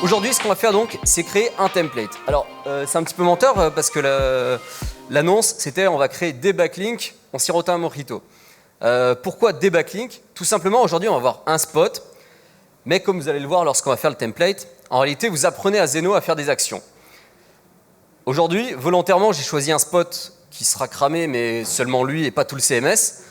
Aujourd'hui, ce qu'on va faire donc, c'est créer un template. Alors, c'est un petit peu menteur parce que l'annonce, c'était on va créer des backlinks en sirotant un mojito. Pourquoi des backlinks? Tout simplement, aujourd'hui, on va avoir un spot, mais comme vous allez le voir lorsqu'on va faire le template, en réalité, vous apprenez à Zeno à faire des actions. Aujourd'hui, volontairement, j'ai choisi un spot qui sera cramé, mais seulement lui et pas tout le CMS.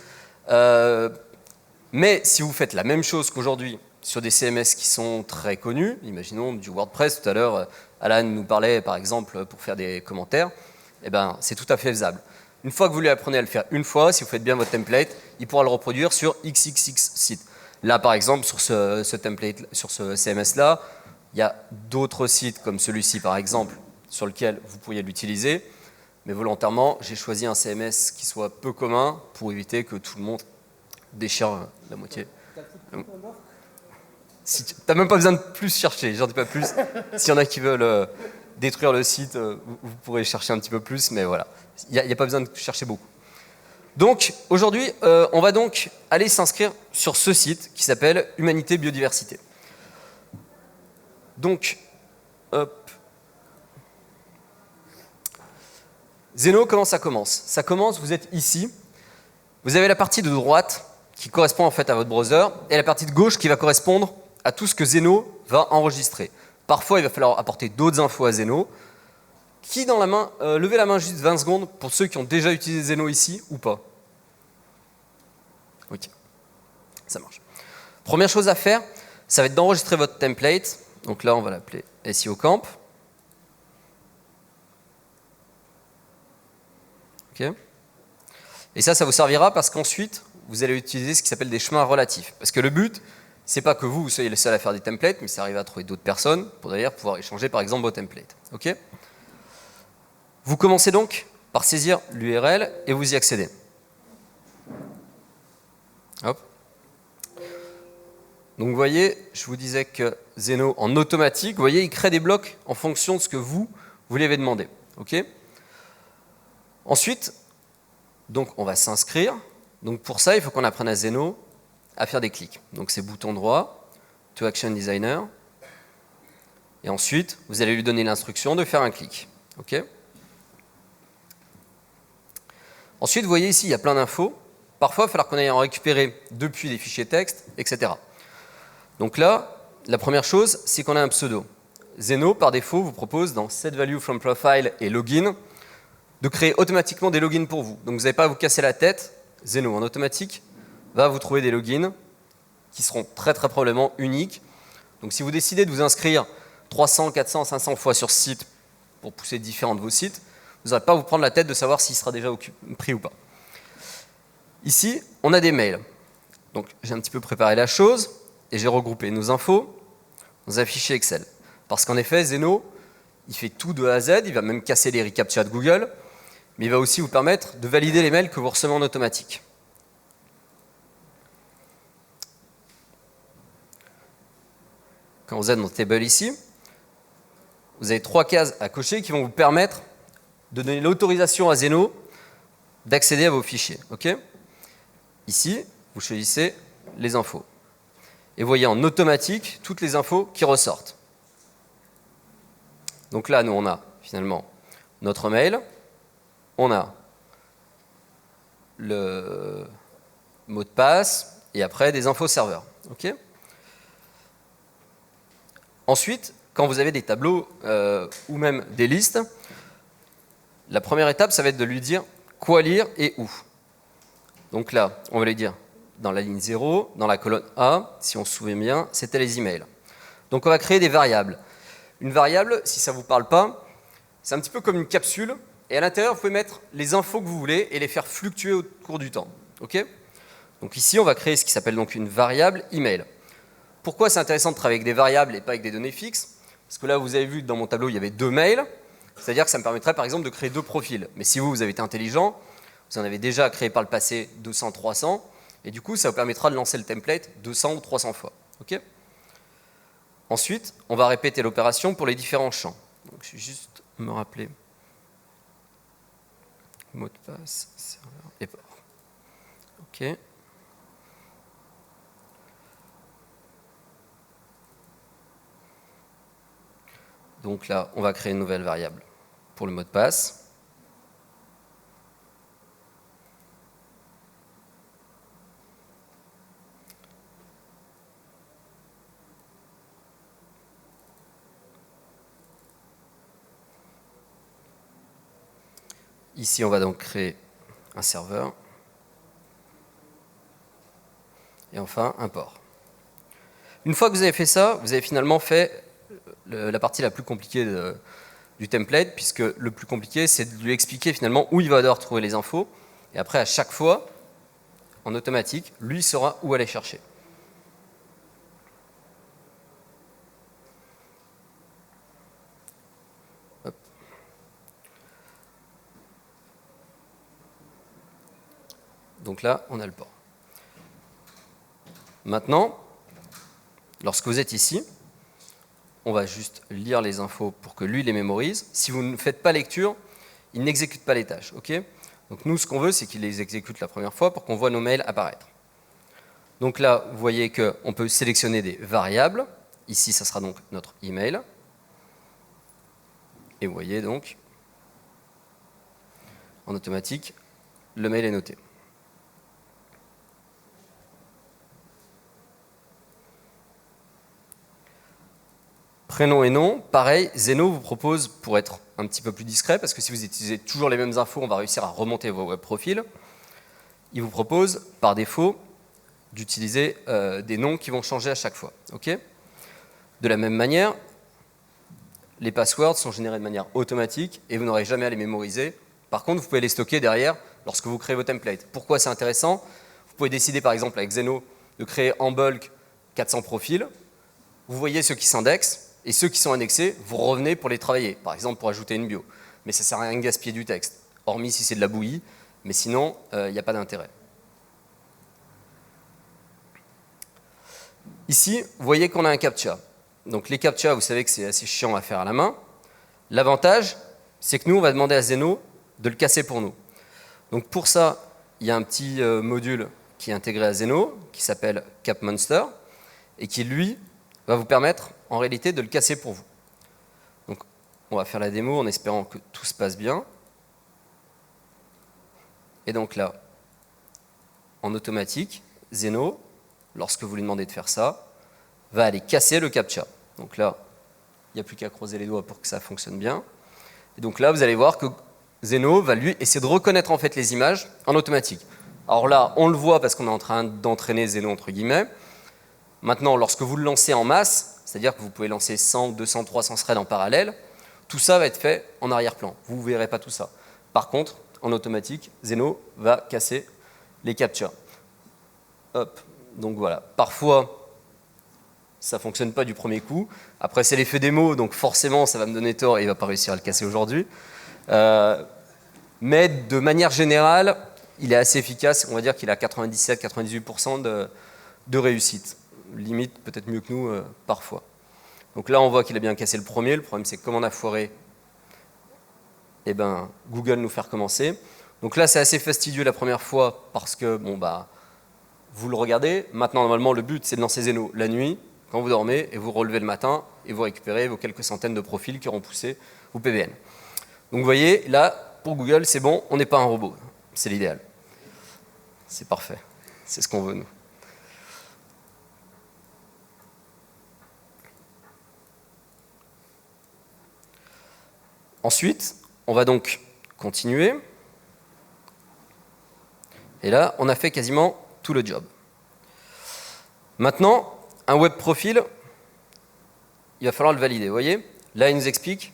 Mais si vous faites la même chose qu'aujourd'hui sur des CMS qui sont très connus, imaginons du WordPress, tout à l'heure, Alan nous parlait par exemple pour faire des commentaires, eh ben, c'est tout à fait faisable. Une fois que vous lui apprenez à le faire une fois, si vous faites bien votre template, il pourra le reproduire sur XXX sites. Là, par exemple, sur ce template, sur ce CMS-là, il y a d'autres sites comme celui-ci, par exemple, sur lequel vous pourriez l'utiliser. Mais volontairement, j'ai choisi un CMS qui soit peu commun pour éviter que tout le monde déchire la moitié. Si tu n'as même pas besoin de plus chercher, j'en dis pas plus. S'il y en a qui veulent détruire le site, vous pourrez chercher un petit peu plus, mais voilà. Il n'y a pas besoin de chercher beaucoup. Donc, aujourd'hui, on va donc aller s'inscrire sur ce site qui s'appelle Humanité Biodiversité. Donc, hop. Zeno, comment ça commence? Ça commence, vous êtes ici. Vous avez la partie de droite qui correspond en fait à votre browser et la partie de gauche qui va correspondre à tout ce que Zeno va enregistrer. Parfois, il va falloir apporter d'autres infos à Zeno. Qui dans la main, levez la main juste 20 secondes pour ceux qui ont déjà utilisé Zeno ici ou pas? Ok, ça marche. Première chose à faire, ça va être d'enregistrer votre template. Donc là, on va l'appeler SEO Camp. Ok. Et ça vous servira parce qu'ensuite, vous allez utiliser ce qui s'appelle des chemins relatifs. Parce que le but, c'est pas que vous soyez le seul à faire des templates, mais c'est arriver à trouver d'autres personnes pour d'ailleurs pouvoir échanger par exemple vos templates. Ok. Vous commencez donc par saisir l'URL et vous y accédez. Hop. Donc vous voyez, je vous disais que Zeno en automatique, vous voyez, il crée des blocs en fonction de ce que vous lui avez demandé. Ok. Ensuite, donc on va s'inscrire. Donc pour ça, il faut qu'on apprenne à Zeno à faire des clics. Donc c'est bouton droit, to Action Designer. Et ensuite, vous allez lui donner l'instruction de faire un clic. Ok. Ensuite, vous voyez ici, il y a plein d'infos. Parfois, il va falloir qu'on aille en récupérer depuis des fichiers texte, etc. Donc là, la première chose, c'est qu'on a un pseudo. Zeno, par défaut, vous propose dans Set Value from Profile et Login de créer automatiquement des logins pour vous. Donc vous n'avez pas à vous casser la tête. Zeno, en automatique, va vous trouver des logins qui seront très très probablement uniques. Donc si vous décidez de vous inscrire 300, 400, 500 fois sur ce site pour pousser différents de vos sites, vous n'aurez pas à vous prendre la tête de savoir s'il sera déjà pris ou pas. Ici, on a des mails. Donc j'ai un petit peu préparé la chose et j'ai regroupé nos infos dans un fichier Excel. Parce qu'en effet, Zeno, il fait tout de A à Z, il va même casser les reCAPTCHA de Google, mais il va aussi vous permettre de valider les mails que vous recevez en automatique. Quand vous êtes dans Table ici, vous avez 3 cases à cocher qui vont vous permettre de donner l'autorisation à Zeno d'accéder à vos fichiers. Okay. Ici, vous choisissez les infos. Et vous voyez en automatique toutes les infos qui ressortent. Donc là, nous, on a finalement notre mail, on a le mot de passe et après des infos serveurs. Okay. Ensuite, quand vous avez des tableaux ou même des listes, la première étape, ça va être de lui dire quoi lire et où. Donc là, on va lui dire dans la ligne 0, dans la colonne A, si on se souvient bien, c'était les emails. Donc on va créer des variables. Une variable, si ça ne vous parle pas, c'est un petit peu comme une capsule, et à l'intérieur, vous pouvez mettre les infos que vous voulez et les faire fluctuer au cours du temps. Okay. Donc ici, on va créer ce qui s'appelle donc une variable email. Pourquoi c'est intéressant de travailler avec des variables et pas avec des données fixes? Parce que là, vous avez vu que dans mon tableau, il y avait 2 mails, c'est-à-dire que ça me permettrait par exemple de créer 2 profils. Mais si vous avez été intelligent, vous en avez déjà créé par le passé 200, 300, et du coup, ça vous permettra de lancer le template 200 ou 300 fois. Okay. Ensuite, on va répéter l'opération pour les différents champs. Donc, je vais juste me rappeler. Mot de passe, serveur et port. OK. Donc là, on va créer une nouvelle variable pour le mot de passe. Ici, on va donc créer un serveur. Et enfin, un port. Une fois que vous avez fait ça, vous avez finalement fait la partie la plus compliquée du template, puisque le plus compliqué, c'est de lui expliquer finalement où il va devoir trouver les infos. Et après, à chaque fois, en automatique, lui saura où aller chercher. Hop. Donc là, on a le port. Maintenant, lorsque vous êtes ici, on va juste lire les infos pour que lui les mémorise. Si vous ne faites pas lecture, il n'exécute pas les tâches. Okay, donc nous, ce qu'on veut, c'est qu'il les exécute la première fois pour qu'on voit nos mails apparaître. Donc là, vous voyez qu'on peut sélectionner des variables. Ici, ça sera donc notre email. Et vous voyez donc, en automatique, le mail est noté. Prénom et nom, pareil, Zeno vous propose, pour être un petit peu plus discret, parce que si vous utilisez toujours les mêmes infos, on va réussir à remonter vos web profils, il vous propose, par défaut, d'utiliser des noms qui vont changer à chaque fois. Okay, de la même manière, les passwords sont générés de manière automatique et vous n'aurez jamais à les mémoriser. Par contre, vous pouvez les stocker derrière lorsque vous créez vos templates. Pourquoi c'est intéressant? Vous pouvez décider, par exemple, avec Zeno, de créer en bulk 400 profils. Vous voyez ceux qui s'indexent. Et ceux qui sont indexés, vous revenez pour les travailler, par exemple pour ajouter une bio. Mais ça ne sert à rien de gaspiller du texte, hormis si c'est de la bouillie, mais sinon, il n'y a pas d'intérêt. Ici, vous voyez qu'on a un CAPTCHA. Donc les CAPTCHA, vous savez que c'est assez chiant à faire à la main. L'avantage, c'est que nous, on va demander à Zeno de le casser pour nous. Donc pour ça, il y a un petit module qui est intégré à Zeno, qui s'appelle CapMonster, et qui, lui, va vous permettre en réalité de le casser pour vous. Donc on va faire la démo en espérant que tout se passe bien. Et donc là, en automatique, Zeno, lorsque vous lui demandez de faire ça, va aller casser le CAPTCHA. Donc là, il n'y a plus qu'à croiser les doigts pour que ça fonctionne bien. Et donc là, vous allez voir que Zeno va lui essayer de reconnaître en fait les images en automatique. Alors là, on le voit parce qu'on est en train d'entraîner Zeno entre guillemets. Maintenant, lorsque vous le lancez en masse, c'est-à-dire que vous pouvez lancer 100, 200, 300 threads en parallèle, tout ça va être fait en arrière-plan. Vous ne verrez pas tout ça. Par contre, en automatique, Zeno va casser les CAPTCHA. Hop, donc voilà. Parfois, ça ne fonctionne pas du premier coup. Après, c'est l'effet démo, donc forcément, ça va me donner tort et il ne va pas réussir à le casser aujourd'hui. Mais de manière générale, il est assez efficace. On va dire qu'il a 97-98% de réussite. Limite, peut-être mieux que nous, parfois. Donc là, on voit qu'il a bien cassé le premier. Le problème, c'est que comme on a foiré, eh ben, Google nous fait recommencer. Donc là, c'est assez fastidieux la première fois parce que, bon, bah, vous le regardez. Maintenant, normalement, le but, c'est de lancer Zeno la nuit, quand vous dormez, et vous relevez le matin, et vous récupérez vos quelques centaines de profils qui auront poussé vos PBN. Donc vous voyez, là, pour Google, c'est bon, on n'est pas un robot. C'est l'idéal. C'est parfait. C'est ce qu'on veut, nous. Ensuite, on va donc continuer. Et là, on a fait quasiment tout le job. Maintenant, un web profil, il va falloir le valider. Vous voyez, là, il nous explique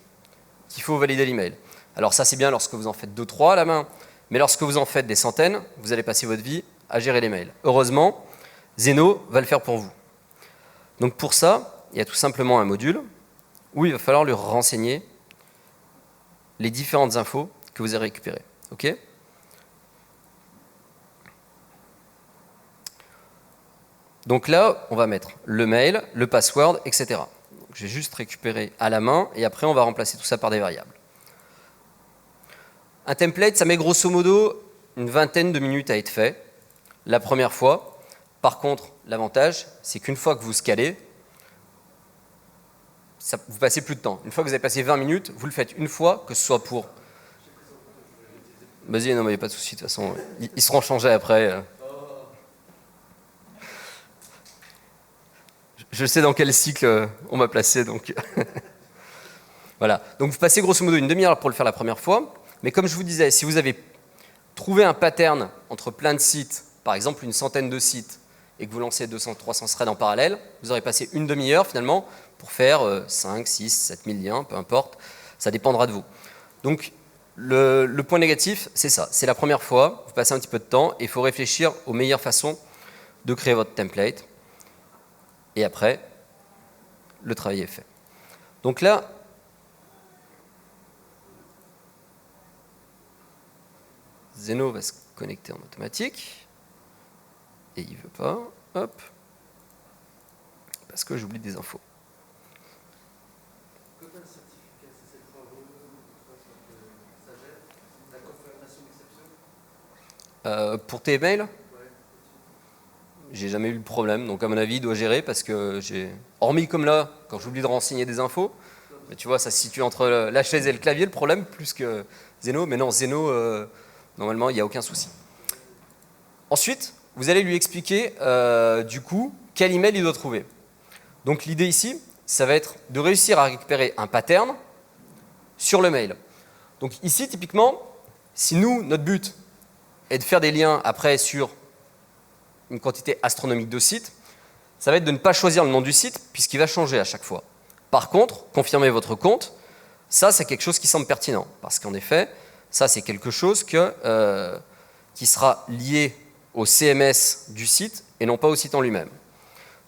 qu'il faut valider l'email. Alors ça, c'est bien lorsque vous en faites 2-3 à la main, mais lorsque vous en faites des centaines, vous allez passer votre vie à gérer les mails. Heureusement, Zeno va le faire pour vous. Donc pour ça, il y a tout simplement un module où il va falloir lui renseigner les différentes infos que vous avez récupérées. Okay, donc là, on va mettre le mail, le password, etc. Donc, je vais juste récupérer à la main et après, on va remplacer tout ça par des variables. Un template, ça met grosso modo une vingtaine de minutes à être fait la première fois. Par contre, l'avantage, c'est qu'une fois que vous scalez, vous passez plus de temps. Une fois que vous avez passé 20 minutes, vous le faites une fois, que ce soit pour... Vas-y, non, mais il n'y a pas de souci, de toute façon. Ils seront changés après. Je sais dans quel cycle on m'a placé, donc... Voilà. Donc vous passez grosso modo une demi-heure pour le faire la première fois. Mais comme je vous disais, si vous avez trouvé un pattern entre plein de sites, par exemple une centaine de sites, et que vous lancez 200, 300 threads en parallèle, vous aurez passé une demi-heure finalement pour faire 5, 6, 7000 liens, peu importe. Ça dépendra de vous. Donc le point négatif, c'est ça. C'est la première fois, vous passez un petit peu de temps, et il faut réfléchir aux meilleures façons de créer votre template. Et après, le travail est fait. Donc là, Zeno va se connecter en automatique. Et il ne veut pas. Hop. Parce que j'oublie des infos. Pour tes mails, j'ai jamais eu le problème. Donc à mon avis, il doit gérer parce que j'ai... Hormis comme là, quand j'oublie de renseigner des infos, mais tu vois, ça se situe entre la chaise et le clavier, le problème, plus que Zeno. Mais non, Zeno, normalement, il n'y a aucun souci. Ensuite, vous allez lui expliquer, du coup, quel email il doit trouver. Donc l'idée ici, ça va être de réussir à récupérer un pattern sur le mail. Donc ici, typiquement, si nous, notre but est de faire des liens après sur une quantité astronomique de sites, ça va être de ne pas choisir le nom du site puisqu'il va changer à chaque fois. Par contre, confirmer votre compte, ça c'est quelque chose qui semble pertinent parce qu'en effet, ça c'est quelque chose qui sera lié au CMS du site et non pas au site en lui-même.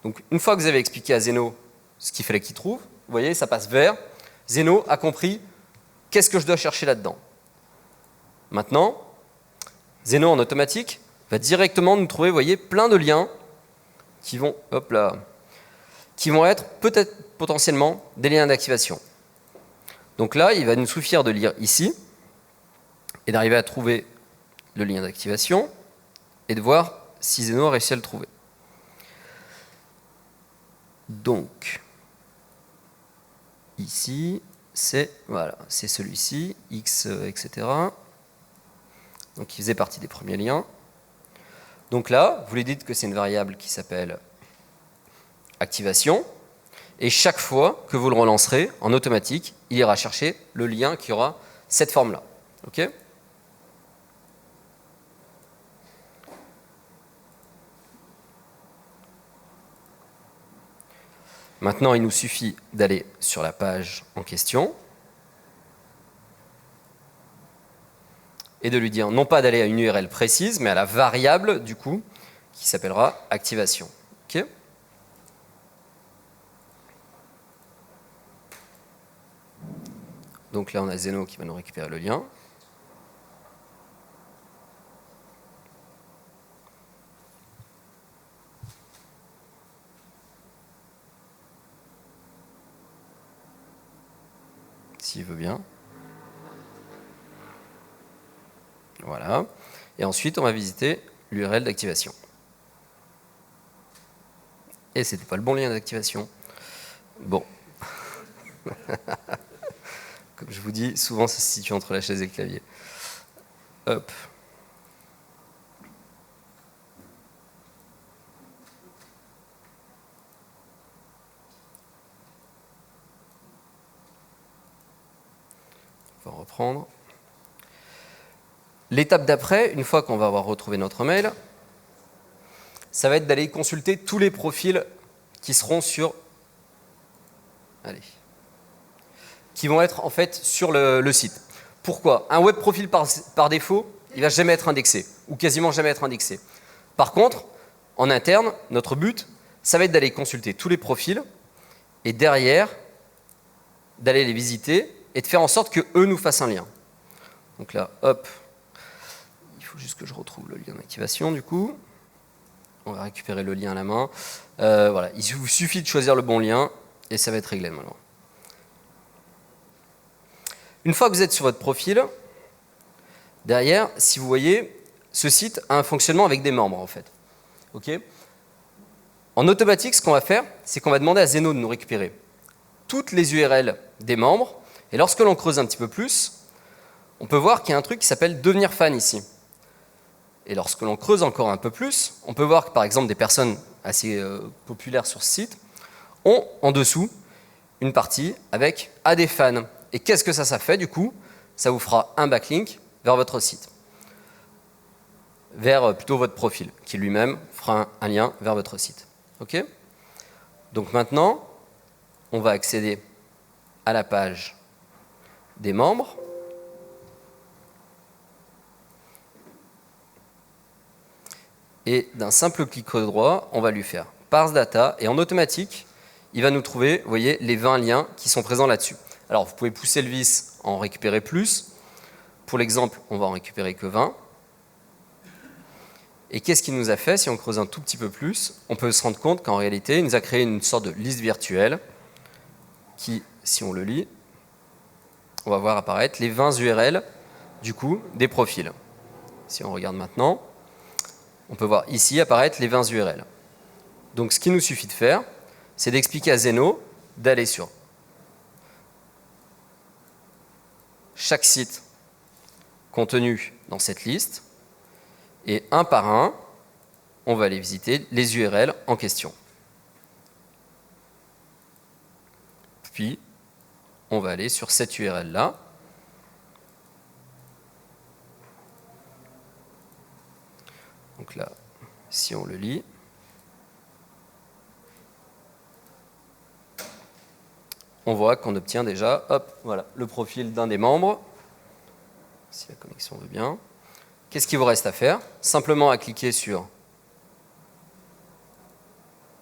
Donc une fois que vous avez expliqué à Zeno ce qu'il fallait qu'il trouve, vous voyez, ça passe vert. Zeno a compris qu'est-ce que je dois chercher là-dedans. Maintenant, Zeno en automatique va directement nous trouver, vous voyez, plein de liens qui vont, hop là, qui vont être peut-être potentiellement des liens d'activation. Donc là, il va nous suffire de lire ici et d'arriver à trouver le lien d'activation et de voir si Zeno a réussi à le trouver. Donc, ici, c'est voilà, c'est celui-ci, X, etc. Donc il faisait partie des premiers liens. Donc là, vous lui dites que c'est une variable qui s'appelle activation. Et chaque fois que vous le relancerez, en automatique, il ira chercher le lien qui aura cette forme-là. OK ? Maintenant, il nous suffit d'aller sur la page en question et de lui dire non pas d'aller à une URL précise, mais à la variable, du coup, qui s'appellera activation. OK ? Donc là, on a Zeno qui va nous récupérer le lien. S'il veut bien. Voilà. Et ensuite, on va visiter l'URL d'activation. Et ce n'était pas le bon lien d'activation. Bon. Comme je vous dis, souvent ça se situe entre la chaise et le clavier. Hop. On va reprendre. L'étape d'après, une fois qu'on va avoir retrouvé notre mail, ça va être d'aller consulter tous les profils qui seront sur... Allez. Qui vont être en fait sur le site. Pourquoi ? Un web profil par défaut, il ne va jamais être indexé, ou quasiment jamais être indexé. Par contre, en interne, notre but, ça va être d'aller consulter tous les profils, et derrière, d'aller les visiter, et de faire en sorte qu'eux nous fassent un lien. Donc là, hop, il faut juste que je retrouve le lien d'activation du coup. On va récupérer le lien à la main. Voilà, il vous suffit de choisir le bon lien, et ça va être réglé maintenant. Une fois que vous êtes sur votre profil, derrière, si vous voyez, ce site a un fonctionnement avec des membres en fait. Okay ? En automatique, ce qu'on va faire, c'est qu'on va demander à Zeno de nous récupérer toutes les URL des membres. Et lorsque l'on creuse un petit peu plus, on peut voir qu'il y a un truc qui s'appelle devenir fan ici. Et lorsque l'on creuse encore un peu plus, on peut voir que par exemple des personnes assez populaires sur ce site ont en dessous une partie avec à des fans. Et qu'est-ce que ça fait du coup? Ça vous fera un backlink vers votre site, vers plutôt votre profil, qui lui-même fera un lien vers votre site. Ok? Donc maintenant, on va accéder à la page des membres. Et d'un simple clic droit, on va lui faire parse data et en automatique, il va nous trouver, vous voyez, les 20 liens qui sont présents là-dessus. Alors, vous pouvez pousser le vis, en récupérer plus. Pour l'exemple, on va en récupérer que 20. Et qu'est-ce qu'il nous a fait? Si on creuse un tout petit peu plus, on peut se rendre compte qu'en réalité, il nous a créé une sorte de liste virtuelle qui, si on le lit, on va voir apparaître les 20 URL du coup des profils. Si on regarde maintenant, on peut voir ici apparaître les 20 URL. Donc ce qu'il nous suffit de faire, c'est d'expliquer à Zeno d'aller sur chaque site contenu dans cette liste et un par un, on va aller visiter les URL en question. Puis, on va aller sur cette URL-là. Donc là, si on le lit, on voit qu'on obtient déjà, hop, voilà, le profil d'un des membres, si la connexion veut bien. Qu'est-ce qu'il vous reste à faire? Simplement à cliquer sur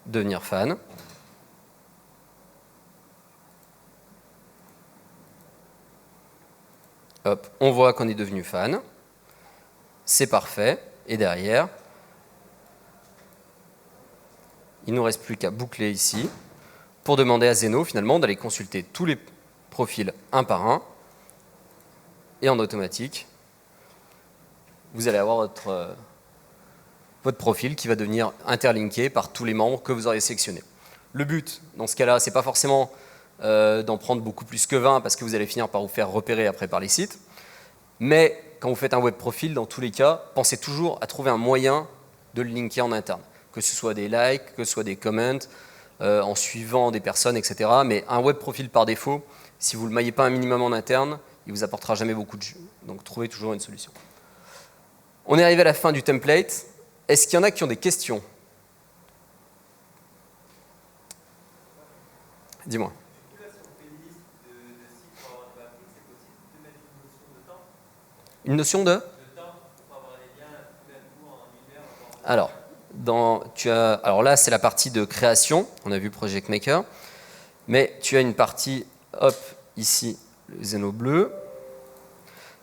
devenir fan. Hop, on voit qu'on est devenu fan. C'est parfait. Et derrière, il ne nous reste plus qu'à boucler ici pour demander à Zeno finalement d'aller consulter tous les profils un par un. Et en automatique, vous allez avoir votre profil qui va devenir interlinké par tous les membres que vous aurez sélectionnés. Le but, dans ce cas-là, ce n'est pas forcément d'en prendre beaucoup plus que 20 parce que vous allez finir par vous faire repérer après par les sites. Mais quand vous faites un web profil, dans tous les cas, pensez toujours à trouver un moyen de le linker en interne. Que ce soit des likes, que ce soit des comments, en suivant des personnes, etc. Mais un web profil par défaut, si vous ne le maillez pas un minimum en interne, il ne vous apportera jamais beaucoup de jus. Donc trouvez toujours une solution. On est arrivé à la fin du template. Est-ce qu'il y en a qui ont des questions? Dis-moi. Une notion de? Alors, alors là, c'est la partie de création. On a vu Project Maker. Mais tu as une partie, hop, ici, le Zeno bleu,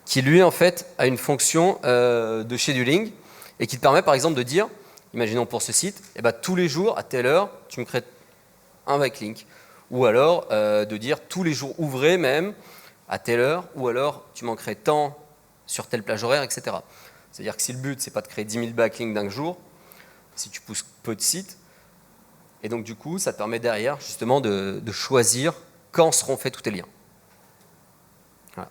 qui lui, en fait, a une fonction de scheduling et qui te permet, par exemple, de dire, imaginons pour ce site, eh ben, tous les jours, à telle heure, tu me crées un backlink. Ou alors, de dire tous les jours ouvrés même, à telle heure, ou alors, tu m'en crées tant sur telle plage horaire, etc. C'est-à-dire que si le but, c'est pas de créer 10 000 backlinks d'un jour, si tu pousses peu de sites, et donc du coup, ça te permet derrière, justement, de choisir quand seront faits tous tes liens. Voilà.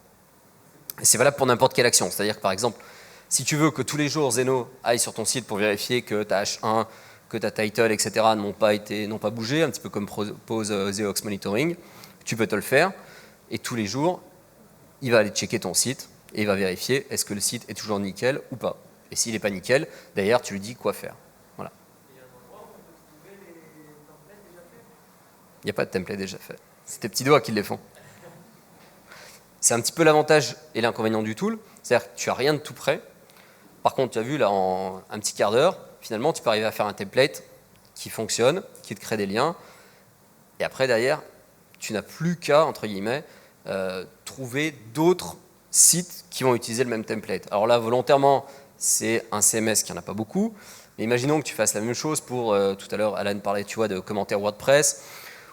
Et c'est valable pour n'importe quelle action. C'est-à-dire que, par exemple, si tu veux que tous les jours, Zeno aille sur ton site pour vérifier que ta H1, que ta title, etc. n'ont pas bougé, un petit peu comme propose Zeox Monitoring, tu peux te le faire, et tous les jours, il va aller checker ton site, et il va vérifier est-ce que le site est toujours nickel ou pas. Et s'il n'est pas nickel, d'ailleurs, tu lui dis quoi faire. Voilà. Il n'y a pas de template déjà fait. C'est tes petits doigts qui les font. C'est un petit peu l'avantage et l'inconvénient du tool, c'est-à-dire que tu n'as rien de tout prêt. Par contre, tu as vu, là, en un petit quart d'heure, finalement, tu peux arriver à faire un template qui fonctionne, qui te crée des liens. Et après, derrière, tu n'as plus qu'à, entre guillemets, trouver d'autres sites qui vont utiliser le même template. Alors là, volontairement, c'est un CMS qui n'y en a pas beaucoup. Mais imaginons que tu fasses la même chose pour, tout à l'heure, Alan parlait, tu vois, de commentaires WordPress,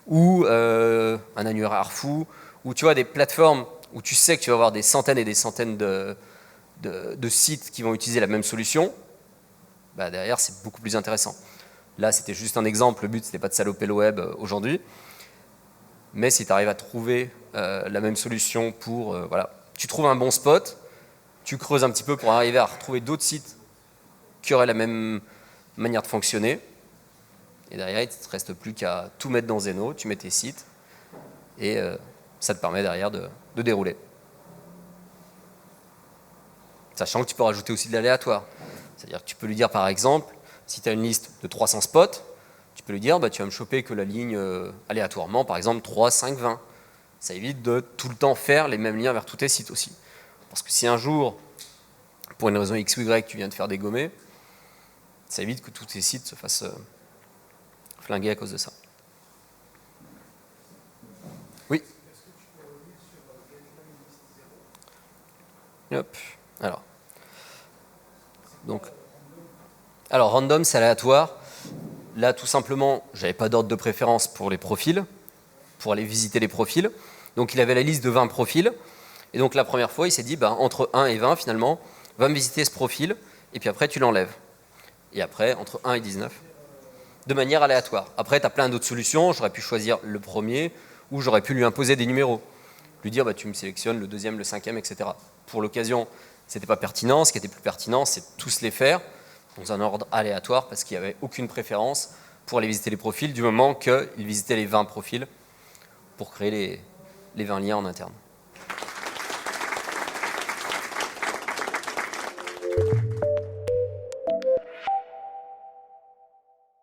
ou un annuaire Arfou, ou tu vois, des plateformes où tu sais que tu vas avoir des centaines et des centaines de sites qui vont utiliser la même solution, bah derrière, c'est beaucoup plus intéressant. Là, c'était juste un exemple. Le but, ce n'était pas de saloper le web aujourd'hui. Mais si tu arrives à trouver la même solution pour... voilà, tu trouves un bon spot, tu creuses un petit peu pour arriver à retrouver d'autres sites qui auraient la même manière de fonctionner. Et derrière, il ne te reste plus qu'à tout mettre dans Zeno, tu mets tes sites, et ça te permet derrière de dérouler. Sachant que tu peux rajouter aussi de l'aléatoire. C'est-à-dire que tu peux lui dire, par exemple, si tu as une liste de 300 spots, tu peux lui dire, bah, tu vas me choper que la ligne aléatoirement, par exemple 3, 5, 20. Ça évite de tout le temps faire les mêmes liens vers tous tes sites aussi. Parce que si un jour, pour une raison X ou Y, tu viens de faire dégommer, ça évite que tous tes sites se fassent flinguer à cause de ça. Oui. Hop. Alors, random, c'est aléatoire. Là, tout simplement, j'avais pas d'ordre de préférence pour les profils, pour aller visiter les profils. Donc, il avait la liste de 20 profils. Et donc, la première fois, il s'est dit, bah, entre 1 et 20, finalement, va me visiter ce profil, et puis après, tu l'enlèves. Et après, entre 1 et 19, de manière aléatoire. Après, tu as plein d'autres solutions. J'aurais pu choisir le premier, ou j'aurais pu lui imposer des numéros. Lui dire, bah, tu me sélectionnes le deuxième, le cinquième, etc. Pour l'occasion, ce n'était pas pertinent. Ce qui était plus pertinent, c'est tous les faire dans un ordre aléatoire, parce qu'il n'y avait aucune préférence pour aller visiter les profils, du moment qu'il visitait les 20 profils pour créer les 20 liens en interne.